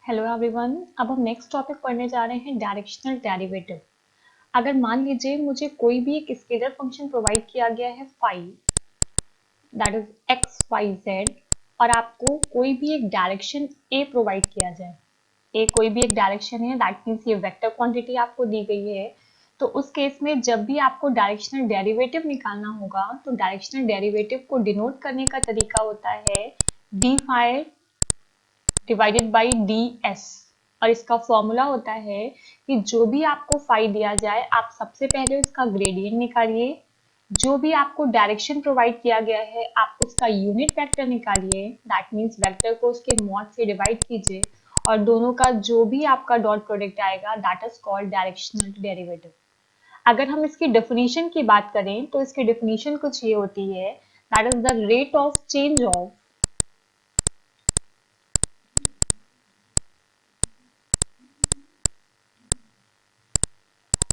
Hello everyone. अब हम next topic पढ़ने जा रहे हैं डायरेक्शनल डेरिवेटिव। अगर मान लीजिए मुझे कोई भी एक स्केलर फंक्शन प्रोवाइड किया गया है phi, that is X Y Z, और आपको कोई भी एक डायरेक्शन ए प्रोवाइड किया जाए। ए कोई भी एक डायरेक्शन है, दैट मीन्स ये वेक्टर क्वांटिटी आपको दी गई है। तो उस केस में जब भी आपको डायरेक्शनल डेरिवेटिव निकालना होगा तो डायरेक्शनल डेरिवेटिव को डिनोट करने का तरीका होता है D phi divided by D S. और इसका फॉर्मूला होता है कि जो भी आपको फाई दिया जाए आप सबसे पहले उसका ग्रेडियंट निकालिए, जो भी आपको डायरेक्शन प्रोवाइड किया गया है आप उसका यूनिट वेक्टर निकालिए, दैट मीन्स वेक्टर को उसके मॉड से डिवाइड कीजिए और दोनों का जो भी आपका डॉट प्रोडक्ट आएगा that is called directional derivative. अगर हम इसकी डेफिनेशन की बात करें तो इसकी डेफिनेशन कुछ ये होती है, that is the rate of change of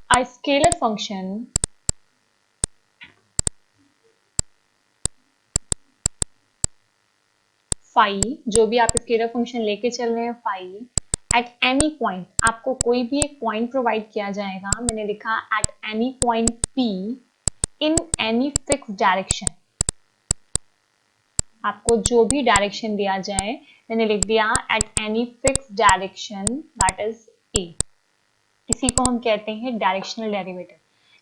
a scalar function phi, जो भी आप स्केलर फंक्शन लेके चल रहे हैं फाई, एट एनी पॉइंट, आपको कोई भी एक पॉइंट प्रोवाइड किया जाएगा, मैंने लिखा at any point P in any fix direction. आपको जो भी डायरेक्शन दिया जाए, मैंने लिख दिया at any fix direction that is a. इसी को हम कहते हैं डायरेक्शनल डेरिवेटिव।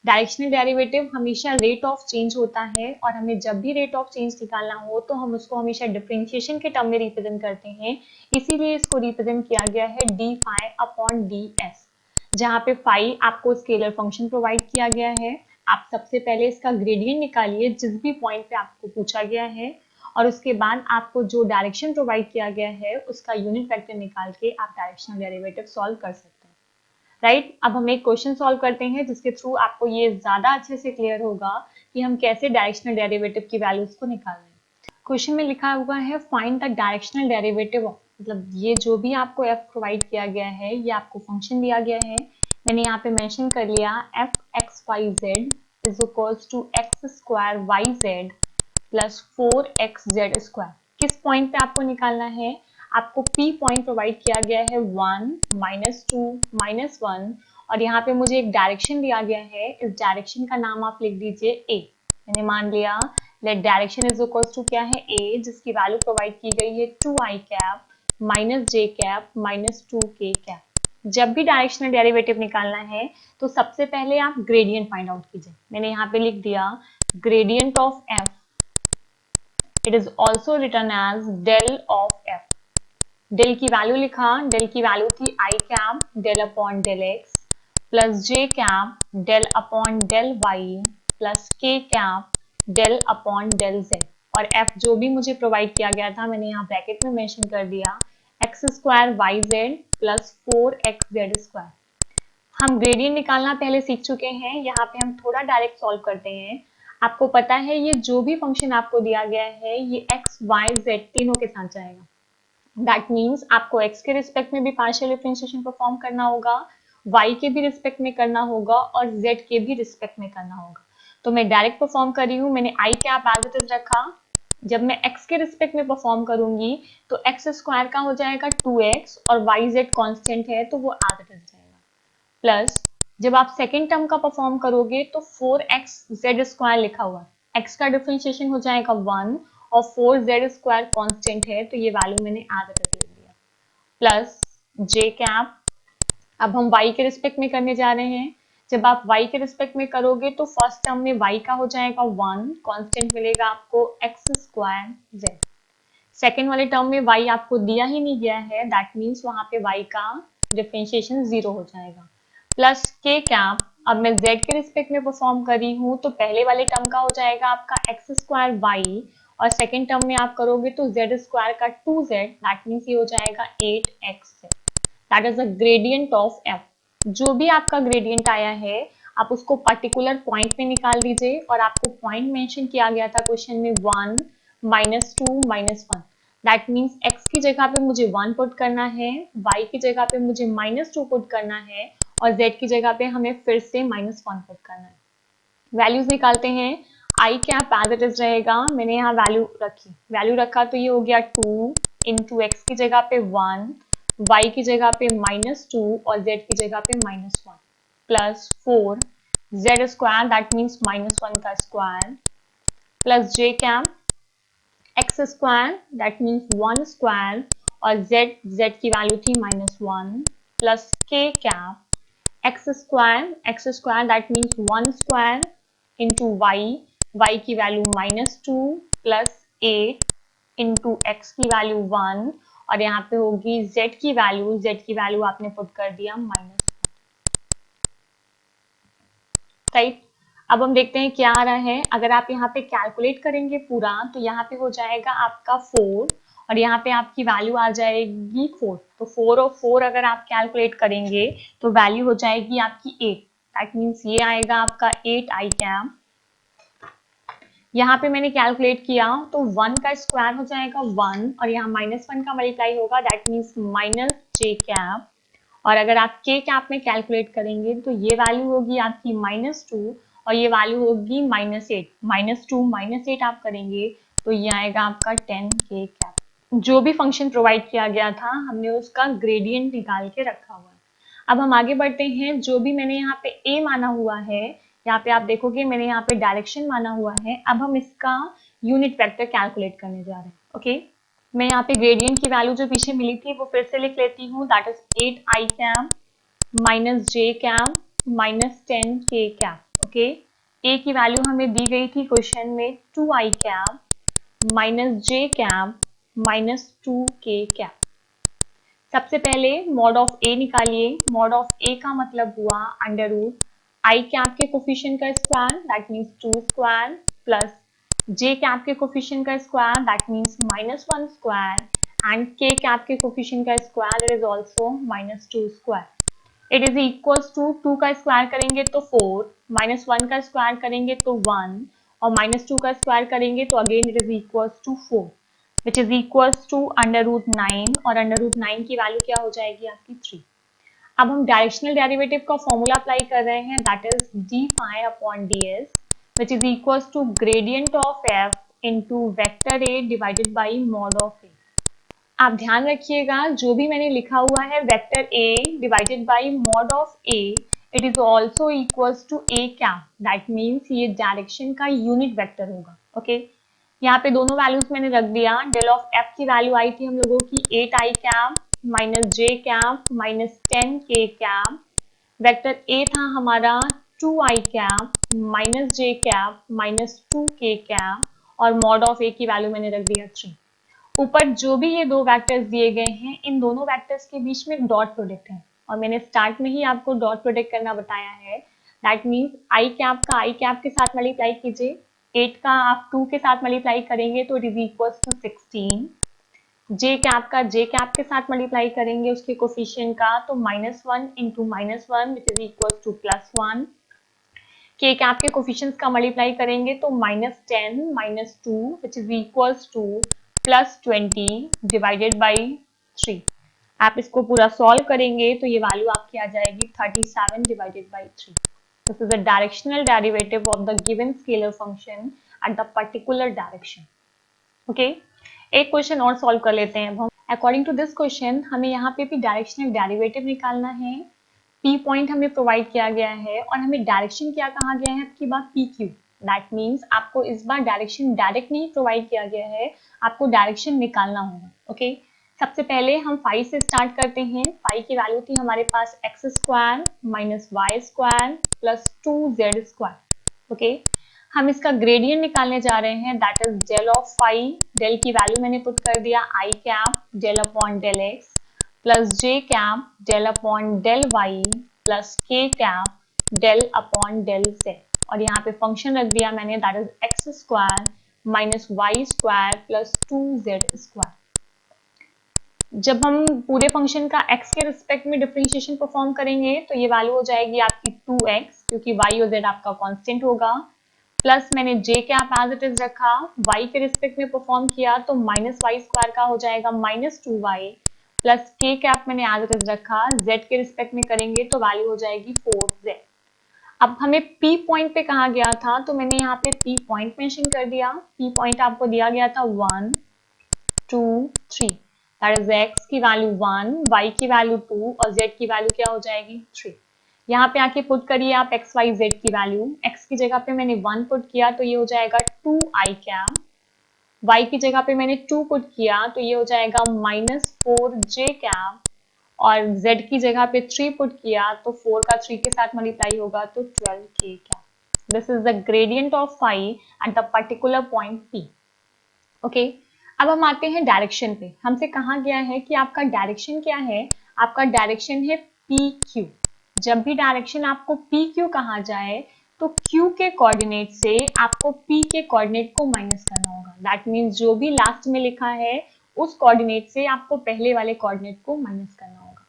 डायरेक्शनल डेरिवेटिव हमेशा रेट ऑफ चेंज होता है और हमें जब भी रेट ऑफ चेंज निकालना हो तो हम उसको हमेशा डिफरेंशिएशन के टर्म में रिप्रेजेंट करते हैं। इसीलिए इसको रिप्रेजेंट किया गया है D phi upon D S, जहाँ पे फाई आपको स्केलर फंक्शन प्रोवाइड किया गया है। आप सबसे पहले इसका ग्रेडियंट निकालिए जिस भी पॉइंट पे आपको पूछा गया है, और उसके बाद आपको जो डायरेक्शन प्रोवाइड किया गया है उसका यूनिट वेक्टर निकाल के आप डायरेक्शनल डेरिवेटिव सॉल्व कर सकते हैं। राइट, अब हम एक क्वेश्चन सॉल्व करते हैं जिसके थ्रू आपको ये ज्यादा अच्छे से क्लियर होगा कि हम कैसे डायरेक्शनल डेरिवेटिव की वैल्यूज को निकाल रहे हैं। क्वेश्चन में लिखा हुआ है फाइंड द डायरेक्शनल डेरिवेटिव, मतलब ये जो भी आपको f प्रोवाइड किया गया है, ये आपको फंक्शन दिया गया है, मैंने यहाँ पे मेंशन कर लिया f x y z is equals to X square Y Z plus 4xz square. किस पॉइंट पे आपको निकालना है? आपको P पॉइंट प्रोवाइड किया गया है 1, -2, -1, और यहाँ पे मुझे एक डायरेक्शन दिया गया है, इस डायरेक्शन का नाम आप लिख दीजिए A। मैंने मान लिया let direction is equal to क्या है A, जिसकी वैल्यू प्रोवाइड की गई है 2i cap -j cap -2k cap. जब भी डायरेक्शनल डेरिवेटिव निकालना है तो सबसे पहले आप ग्रेडियंट फाइंड आउट कीजिए। मैंने यहाँ पे लिख दिया gradient of f, it is also return as del of f। Del की वैल्यू लिखा, डेल की वैल्यू थी I cap del upon del X plus J cap del upon del Y plus K cap del upon del Z, और F जो भी मुझे provide किया गया था मैंने यहाँ ब्रैकेट में मेंशन कर दिया x square Y Z plus 4xz square. हम ग्रेडियंट निकालना पहले सीख चुके हैं, यहाँ पे हम थोड़ा डायरेक्ट सॉल्व करते हैं। आपको पता है ये जो भी फंक्शन आपको दिया गया है ये एक्स वाई जेड तीनों के साथ जाएगा। दैट मीन्स आपको x के रिस्पेक्ट में भी पार्शियल डिफरेंशिएशन परफॉर्म करना होगा, y के भी रिस्पेक्ट में करना होगा और z के भी रिस्पेक्ट में करना होगा। तो मैं डायरेक्ट परफॉर्म कर रही हूँ, मैंने i cap as it is रखा। जब मैं x के रिस्पेक्ट में परफॉर्म करूंगी तो x स्क्वायर का हो जाएगा 2x और yz कांस्टेंट है तो वो एज इट इज रहेगा, प्लस जब आप सेकेंड टर्म का परफॉर्म करोगे तो 4xz स्क्वायर लिखा हुआ है, x का डिफरेंशिएशन हो जाएगा 1 और 4z स्क्वायर कांस्टेंट है तो ये वैल्यू मैंने एज इट इज लिख दिया, प्लस j कैप। अब हम y के रिस्पेक्ट में करने जा रहे हैं। जब आप y के रिस्पेक्ट में करोगे तो फर्स्ट टर्म में y का हो जाएगा 1, कांस्टेंट मिलेगा आपको x स्क्वायर z। सेकेंड वाले टर्म में y आपको दिया ही नहीं गया है, दैट मीन्स वहां पे y का डिफरेंशिएशन 0 हो जाएगा, प्लस k कैप। अब मैं z के रिस्पेक्ट में परफॉर्म कर रही हूँ तो पहले वाले टर्म का हो जाएगा आपका एक्स स्क्वायर वाई और सेकेंड टर्म में आप करोगे तो z स्क्वायर का 2z, दैट मीन्स ये हो जाएगा 8xz। That is the gradient of f। जो भी आपका ग्रेडियंट आया है आप उसको पर्टिकुलर पॉइंट में निकाल दीजिए, और आपको पॉइंट मेंशन किया गया था क्वेश्चन में 1, -2, -1। दैट मीन्स x की जगह पे मुझे 1 पुट करना है, y की जगह पे मुझे -2 पुट करना है और z की जगह पे हमें फिर से -1 पुट करना है। वैल्यूज निकालते हैं। आई कैप एज इट इज रहेगा, मैंने यहाँ वैल्यू रखी, वैल्यू रखा तो ये हो गया 2 इंटू एक्स की जगह पे 1 y की जगह पे -2 और z की जगह पे -1 plus 4 z square that means -1 का square plus j cap x square that means 1 square और z की वैल्यू थी -1 plus k cap x square that means 1 square into y की वैल्यू -2 प्लस 8 इंटू एक्स की value 1 और यहाँ पे होगी z की वैल्यू आपने पुट कर दिया माइनस, राइट। अब हम देखते हैं क्या आ रहा है। अगर आप यहाँ पे कैलकुलेट करेंगे पूरा तो यहाँ पे हो जाएगा आपका 4 और यहाँ पे आपकी वैल्यू आ जाएगी 4। तो 4 और 4 अगर आप कैलकुलेट करेंगे तो वैल्यू हो जाएगी आपकी 8। दैट मीन्स ये आएगा आपका 8 आई कैप। यहाँ पे मैंने कैलकुलेट किया तो 1 का स्क्वायर हो जाएगा 1 और यहाँ -1 का मल्टीप्लाई होगा दैट मीन्स -j कैप। और अगर आप k कैप में कैलकुलेट करेंगे तो ये वैल्यू होगी आपकी -2 और ये वैल्यू होगी -8। -2 -8 आप करेंगे तो ये आएगा आपका 10k कैप। जो भी फंक्शन प्रोवाइड किया गया था हमने उसका ग्रेडियंट निकाल के रखा हुआ है। अब हम आगे बढ़ते हैं। जो भी मैंने यहाँ पे a माना हुआ है, यहाँ पे आप देखोगे मैंने यहाँ पे डायरेक्शन माना हुआ है। अब हम इसका यूनिट वेक्टर कैलकुलेट करने जा रहे हैं। ओके, मैं यहाँ पे ग्रेडियंट की वैल्यू जो पीछे मिली थी वो फिर से लिख लेती हूँ। That is 8 I cap minus J cap minus 10 के कैप। ओके, ए की वैल्यू हमें दी गई थी क्वेश्चन में 2 I cap minus J cap minus 2 के कैप। सबसे पहले मॉड ऑफ ए निकालिए। मॉड ऑफ ए का मतलब हुआ अंडर रूट आई कैप के कोफिशिएंट का square that means 2 square plus J cap के कोफिशिएंट का square that means -1 square and k cap के कोफिशिएंट का square it is also -2 square. It is equals to 2 का स्क्वायर करेंगे तो 4, -1 का स्क्वायर करेंगे तो 1 और -2 का स्क्वायर करेंगे तो again it is equals to 4 which is equals to √9 और √9 की वैल्यू क्या हो जाएगी आपकी 3। अब हम डायरेक्शनल डेरिवेटिव का फॉर्मूला अप्लाई कर रहे हैं that is d upon ds which is equals to gradient of f into vector a divided by mod of a। आप ध्यान रखिएगा जो भी मैंने लिखा हुआ है vector a divided by mod of a it is also equals to a cap that means ये डायरेक्शन का यूनिट वेक्टर होगा। ओके, यहाँ पे दोनों वैल्यूज मैंने रख दिया। डेल ऑफ f की वैल्यू आई थी हम लोगों की 8 I cap minus j cap minus 10 k cap. Vector a था हमारा 2 I cap minus j cap minus 2 k cap और मॉड ऑफ a की वैल्यू मैंने रख दिया 3। ऊपर जो भी ये दो वेक्टर्स दिए गए हैं इन दोनों वेक्टर्स के बीच में डॉट प्रोडक्ट है और मैंने स्टार्ट में ही आपको डॉट प्रोडक्ट करना बताया है। दैट मीन्स आई कैप का आई कैप के साथ मल्टीप्लाई कीजिए, 8 का आप 2 के साथ मल्टीप्लाई करेंगे तो it is equals to 16। J cap का जे कैप के साथ मल्टीप्लाई करेंगे उसके कोफिशिएंट का तो -1 into -1 which is equals to +1। K cap के कोफिशिएंट्स का मल्टीप्लाई करेंगे तो -10 -2 which is equals to +20 divided by 3। आप इसको पूरा सॉल्व करेंगे तो ये वैल्यू आपकी आ जाएगी 37 divided by 3। This is the directional derivative of the given scalar function at the particular direction. Okay, एक क्वेश्चन और सॉल्व कर लेते हैं अब हम। अकॉर्डिंग टू दिस क्वेश्चन हमें यहाँ पे भी डायरेक्शनल डेरिवेटिव निकालना है। पी पॉइंट हमें प्रोवाइड किया गया है और हमें डायरेक्शन क्या कहा गया है आपकी बात पी क्यू। दैट मीन्स आपको इस बार डायरेक्शन डायरेक्ट नहीं प्रोवाइड किया गया है, आपको डायरेक्शन निकालना होगा। ओके, सबसे पहले हम 5 से स्टार्ट करते हैं। 5 की वैल्यू थी हमारे पास X square minus Y square plus 2z square. Okay, हम इसका ग्रेडियंट निकालने जा रहे हैं that is del of 5। Del की वैल्यू मैंने पुट कर दिया I cap del upon del X plus J cap del upon del Y plus K cap del upon del Z और यहाँ पे फंक्शन रख दिया मैंने that is X square minus Y square plus 2z square. जब हम पूरे function का x के रिस्पेक्ट में डिफरेंशिएशन परफॉर्म करेंगे तो ये वैल्यू हो जाएगी आपकी 2x क्योंकि y और z आपका कांस्टेंट होगा प्लस मैंने j cap as it is रखा, y के रिस्पेक्ट में परफॉर्म किया तो माइनस वाई स्क्वायर का हो जाएगा minus 2y plus k cap मैंने एज इट इज रखा, z के रिस्पेक्ट में करेंगे तो वैल्यू हो जाएगी 4z। अब हमें P पॉइंट पे कहा गया था तो मैंने यहाँ पे P पॉइंट मेंशन कर दिया। P पॉइंट आपको दिया गया था 1 2 3 दैट इज x की वैल्यू 1, y की वैल्यू 2 और z की वैल्यू क्या हो जाएगी 3। यहाँ पे आके पुट करिए आप x y z की वैल्यू। x की जगह पे मैंने 1 पुट किया तो ये हो जाएगा 2i कैप, y की जगह पे मैंने 2 पुट किया तो ये हो जाएगा -4j कैप, और z की जगह पे 3 पुट किया तो 4 का 3 के साथ मल्टीप्लाई होगा तो 12k cap. This is the gradient of phi at the particular point p। Okay, अब हम आते हैं डायरेक्शन पे। हमसे कहा गया है कि आपका डायरेक्शन क्या है, आपका डायरेक्शन है पी क्यू। जब भी डायरेक्शन आपको पी क्यू कहा जाए तो क्यू के कोऑर्डिनेट से आपको पी के कोऑर्डिनेट को माइनस करना होगा। दैट मीन्स जो भी लास्ट में लिखा है उस कोऑर्डिनेट से आपको पहले वाले कोऑर्डिनेट को माइनस करना होगा।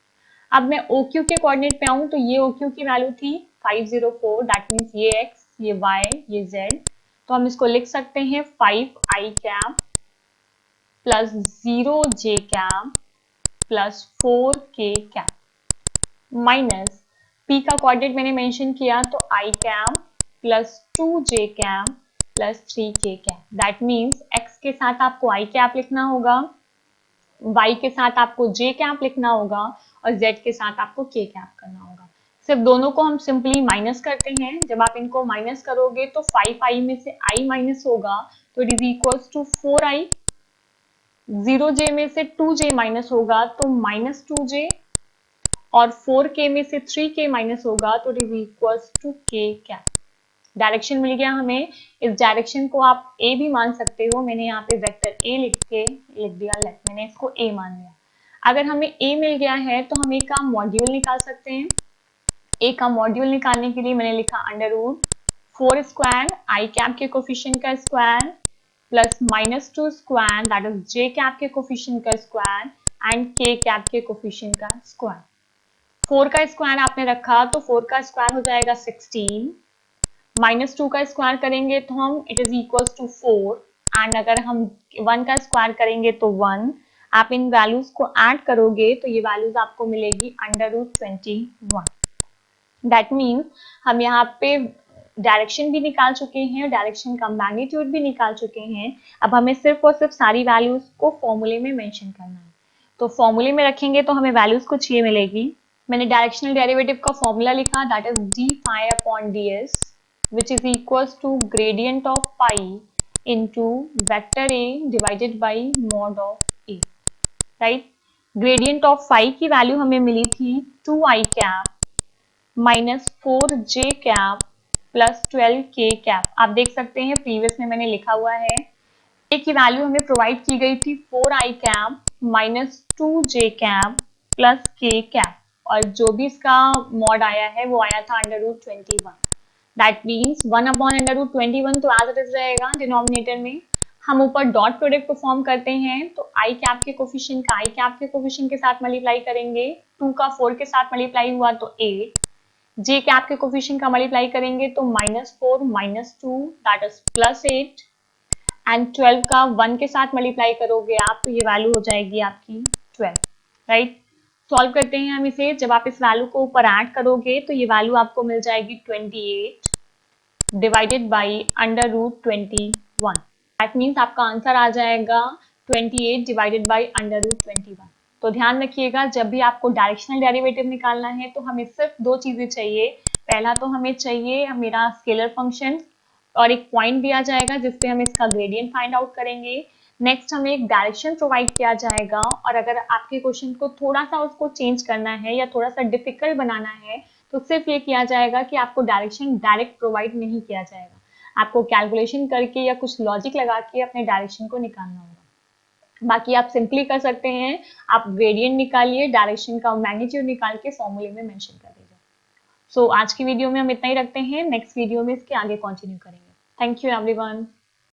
अब मैं ओ क्यू के कोऑर्डिनेट पे आऊं तो ये ओ क्यू की वैल्यू थी 504, दैट मीन्स ये एक्स, ये वाई, ये जेड। तो हम इसको लिख सकते हैं 5i cap plus 0j cap plus 4k cap minus p का कोऑर्डिनेट मैंने मेंशन किया तो i cap plus 2j cap plus 3k cap. That means x के साथ आपको i कैप लिखना होगा, y के साथ आपको j कैप लिखना होगा और z के साथ आपको k कैप करना होगा। सिर्फ दोनों को हम सिंपली माइनस करते हैं। जब आप इनको माइनस करोगे तो 5i में से i माइनस होगा तो it is equals to 4i, 0j में से 2j माइनस होगा तो -2j, और 4k में से 3k माइनस होगा तो it is equals to k cap. Direction मिल गया हमें। इस डायरेक्शन को आप a भी मान सकते हो। मैंने यहाँ पे वेक्टर a लिख दिया, लेट मैंने इसको a मान लिया। अगर हमें a मिल गया है तो हम a का मॉड्यूल निकाल सकते हैं। a का मॉड्यूल निकालने के लिए मैंने लिखा √4 स्क्वायर i कैप के कोफिशिएंट का square plus -2 square that is j cap के कोफिशिएंट का स्क्वायर एंड k कैप के कोफिशिएंट का स्क्वायर। 4 का स्क्वायर आपने रखा तो 4 का स्क्वायर हो जाएगा 16, -2 का स्क्वायर करेंगे तो हम it is equals to 4, and अगर हम 1 का स्क्वायर करेंगे तो 1। आप इन वैल्यूज को ऐड करोगे तो ये वैल्यूज आपको मिलेगी √21। दैट मीन्स हम यहाँ पे डायरेक्शन भी निकाल चुके हैं, डायरेक्शन का मैग्नीट्यूड भी निकाल चुके हैं। अब हमें सिर्फ और सिर्फ सारी वैल्यूज को फॉर्मूले में मेंशन करना है। तो फॉर्मूले में रखेंगे तो हमें वैल्यूज कुछ ये मिलेगी। मैंने डायरेक्शनल डेरिवेटिव का फॉर्मूला लिखा, that is d phi upon ds which is equals to gradient of pi into vector a divided by mod of a, right. Gradient of phi की वैल्यू हमें मिली थी 2i cap -4j cap plus 12k cap. आप देख सकते हैं previous में मैंने लिखा हुआ है a की वैल्यू हमें प्रोवाइड की गई थी 4i cap -2j cap plus k cap, और जो भी इसका मॉड आया है वो आया था √21। दैट मीन्स 1/√21 तो एज इट इज रहेगा डिनोमिनेटर में। हम ऊपर डॉट प्रोडक्ट को फॉर्म करते हैं तो i कैप के कोफिशिएंट का i कैप के कोफिशिएंट के साथ मल्टीप्लाई करेंगे, 2 का 4 के साथ मल्टीप्लाई हुआ तो 8, j कैप के कोफिशिएंट का मल्टीप्लाई करेंगे तो -4 -2 दैट इज +8, एंड 12 का 1 के साथ मल्टीप्लाई करोगे आप तो ये वैल्यू हो जाएगी आपकी 12, राइट। सॉल्व करते हैं हम इसे। जब आप इस वैल्यू को ऊपर ऐड करोगे तो ये वैल्यू आपको मिल जाएगी 28 डिवाइडेड बाई √21। दैट मीन्स आपका आंसर आ जाएगा 28 डिवाइडेड बाई √21। तो ध्यान रखिएगा जब भी आपको डायरेक्शनल डेरिवेटिव निकालना है तो हमें सिर्फ दो चीजें चाहिए। पहला तो हमें चाहिए मेरा स्केलर फंक्शन और एक पॉइंट दिया जाएगा जिससे हम इसका ग्रेडियंट फाइंड आउट करेंगे। नेक्स्ट हमें एक डायरेक्शन प्रोवाइड किया जाएगा, और अगर आपके क्वेश्चन को थोड़ा सा उसको चेंज करना है या थोड़ा सा डिफिकल्ट बनाना है तो सिर्फ ये किया जाएगा कि आपको डायरेक्शन डायरेक्ट प्रोवाइड नहीं किया जाएगा, आपको कैलकुलेशन करके या कुछ लॉजिक लगा के अपने डायरेक्शन को निकालना होगा। बाकी आप सिंपली कर सकते हैं, आप ग्रेडियंट निकालिए, डायरेक्शन का मैग्नीट्यूड निकाल के फॉर्मूले में मेंशन कर दीजिए। सो आज की वीडियो में हम इतना ही रखते हैं, नेक्स्ट वीडियो में इसके आगे कंटिन्यू करेंगे। Thank you everyone.